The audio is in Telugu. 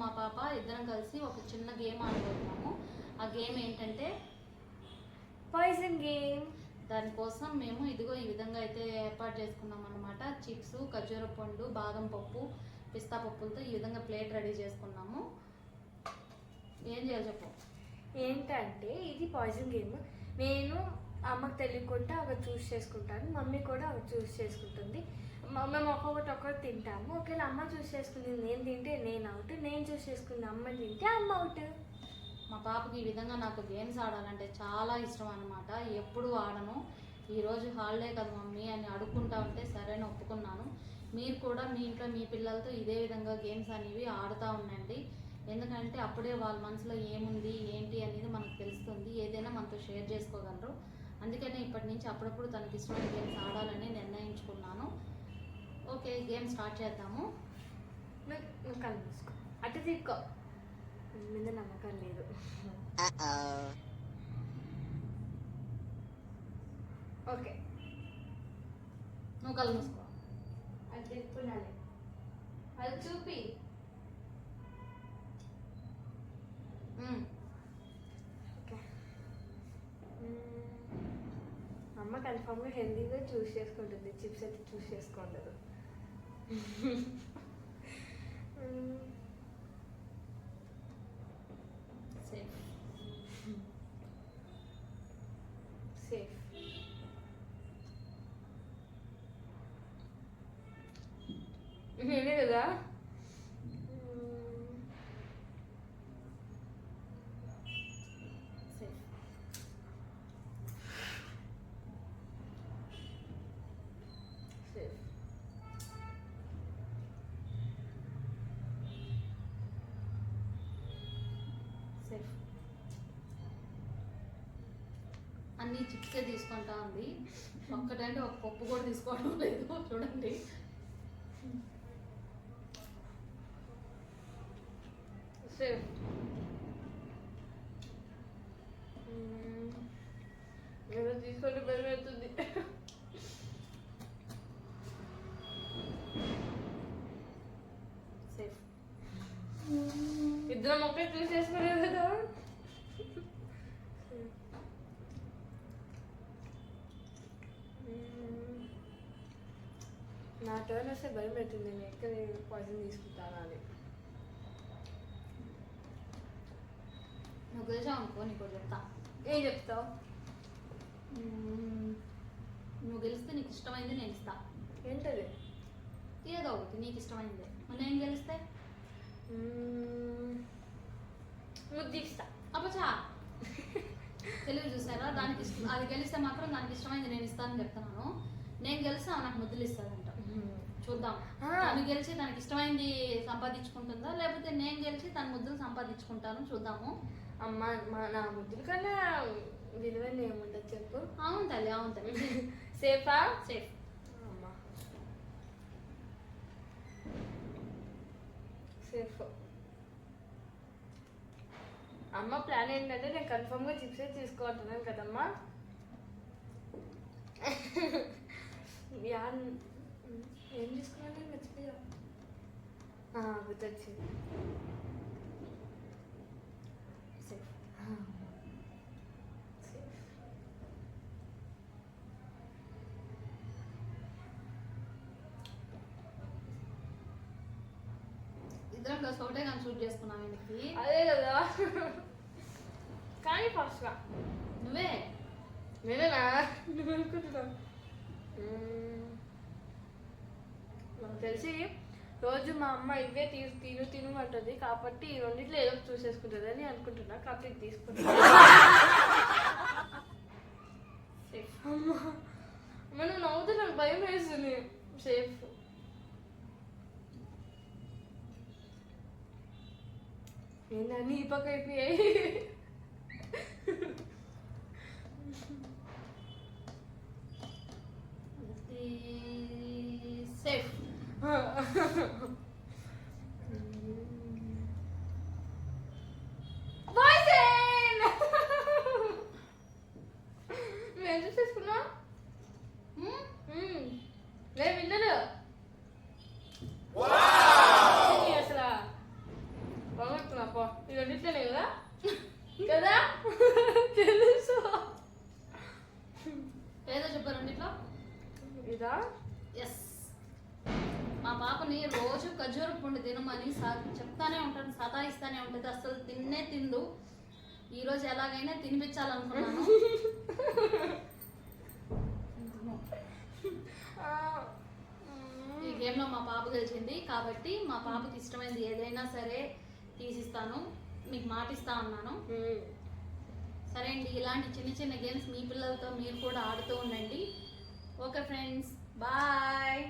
మా పాప ఇద్దరం కలిసి ఒక చిన్న గేమ్ ఆడుకుంటున్నాము. ఆ గేమ్ ఏంటంటే పాయిజన్ గేమ్. దానికోసం మేము ఇదిగో ఈ విధంగా అయితే ఏర్పాటు చేసుకున్నాం అన్నమాట. చిప్స్, ఖర్జూర పండు, బాదం పప్పు, పిస్తా పప్పులతో ఈ విధంగా ప్లేట్ రెడీ చేసుకున్నాము. ఏం చేయాలి చెప్పు. ఏంటంటే ఇది పాయిజన్ గేమ్. నేను అమ్మకు తెలియకుండా అవి చూస్ చేసుకుంటాను, మమ్మీ కూడా అవి చూస్ చేసుకుంటుంది. మేము ఒక్కొక్కటి తింటాము. ఒకవేళ అమ్మ చూస్ చేసుకుంది నేను తింటే నేను అవుట్, నేను చూస్ చేసుకుంది అమ్మ తింటే అమ్మ అవుట్. మా పాపకి ఈ విధంగా నాకు గేమ్స్ ఆడాలంటే చాలా ఇష్టం అనమాట. ఎప్పుడు ఆడను. ఈరోజు హాలిడే కదా మమ్మీ అని అడుక్కుంటా ఉంటే సరేనా ఒప్పుకున్నాను. మీరు కూడా మీ ఇంట్లో మీ పిల్లలతో ఇదే విధంగా గేమ్స్ అనేవి ఆడుతూ ఉండండి. ఎందుకంటే అప్పుడే వాళ్ళ మనసులో ఏముంది ఏంటి అనేది మనకు తెలుస్తుంది. ఏదైనా మనతో షేర్ చేసుకోగలరు. అందుకనే ఇప్పటి నుంచి అప్పుడప్పుడు తనకి ఇష్టమైన గేమ్స్ ఆడాలని నిర్ణయించుకున్నాను. ఓకే, గేమ్ స్టార్ట్ చేద్దాము. నువ్వు కళ్ళు మూసుకో, అటు తిక్కో, మీద నమ్మకం లేదు. ఓకే, నువ్వు కళ్ళు మూసుకో. అది తిప్పునాలి, అది చూపి. ఓకే, అమ్మ కన్ఫామ్గా హెల్దీగా చూస్ చేసుకుంటుంది, చిప్స్ అయితే చూస్ చేసుకుంటారు. Safe safe. నేనే కదా. Safe safe. సేఫ్. అన్ని చిప్సే తీసుకుంటా ఉంది. ఒక్కటంటే ఒక పప్పు కూడా తీసుకోవడం లేదు. చూడండి. సేఫ్. ఏదో తీసుకుంటే భయం అవుతుంది. సేఫ్. ఇద్దరం ఒకే చూస్ చేసుకునేది కదా. నా టర్న్ వస్తే భయం అవుతుంది. నేను ఎక్కడ పాయిజన్ తీసుకుంటాను అని. నువ్వు గెలిచావు అనుకో, నీకు చెప్తా. ఏం చెప్తావు? నువ్వు గెలిస్తే నీకు ఇష్టమైంది నేను ఇస్తా. ఏంటది? ఏదో ఒకటి నీకు ఇష్టమైంది. నేను గెలిస్తే ముద్దిస్తా. అబ్బచా తెలివి చూసారా? దానికి ఇష్టం, అది గెలిస్తే మాత్రం దానికి ఇష్టమైంది నేను ఇస్తానని చెప్తున్నాను. నేను గెలిస్తే నాకు ముద్దులు ఇస్తాదంట. చూద్దాం, తను గెలిచి తనకి ఇష్టమైంది సంపాదించుకుంటుందా, లేకపోతే నేను గెలిచి తన ముద్దులు సంపాదించుకుంటాను. చూద్దాము. అమ్మ, నా ముద్దుల కన్నా విలువైన ఏముంటుంది చెప్పు. అవును తల్లి, అవును తల్లి. సేఫా? సేఫ్. అమ్మ సేఫ్. అమ్మ ప్లాన్ ఏంటంటే నేను కన్ఫర్మ్గా చిప్సే తీసుకోవాలంటున్నాను కదమ్మా. ఏం తీసుకున్నాను నేను మర్చిపోయా. గుర్తొచ్చింది. సేఫ్. ఇద్దరం కలిసి ఒకటే కానీ షూట్ చేసుకున్నాం. వీళ్ళకి అదే కదా. కానీ ఫస్ట్గా నువ్వే. నేనేనా? నువ్వు అనుకుంటున్నా. నాకు తెలిసి రోజు మా అమ్మ ఇవే తిను అంటుంది కాబట్టి ఈ రెండిట్లో ఏదో చూసేసుకుంటుంది అని అనుకుంటున్నా. కాబట్టి ఇది తీసుకుంటా. అమ్మ, మనం నవ్వుతూ నాకు భయం వేస్తుంది. సేఫ్. ఏంటా నీ పక్క అయిపోయాయి. సేఫ్. మేము చూసేసుకున్నా. నేను విన్నాను అసలు. ఏదో చెప్పారండి ఇట్లా. ఇదా ఎస్, మా పాపని రోజు ఖర్జూర పండు తినమని చెప్తానే ఉంటాను, సతాయిస్తానే ఉంటుంది, అసలు తిందు. ఈరోజు ఎలాగైనా తినిపించాలనుకున్నాను. ఈ గేమ్లో మా పాప గెలిచింది కాబట్టి మా పాపకి ఇష్టమైనది ఏదైనా సరే తీసిస్తాను, మీకు మాటిస్తా అన్నాను. సరే అండి, ఇలాంటి చిన్న చిన్న గేమ్స్ మీ పిల్లలతో మీరు కూడా ఆడుతూ ఉండండి. Okay friends, bye.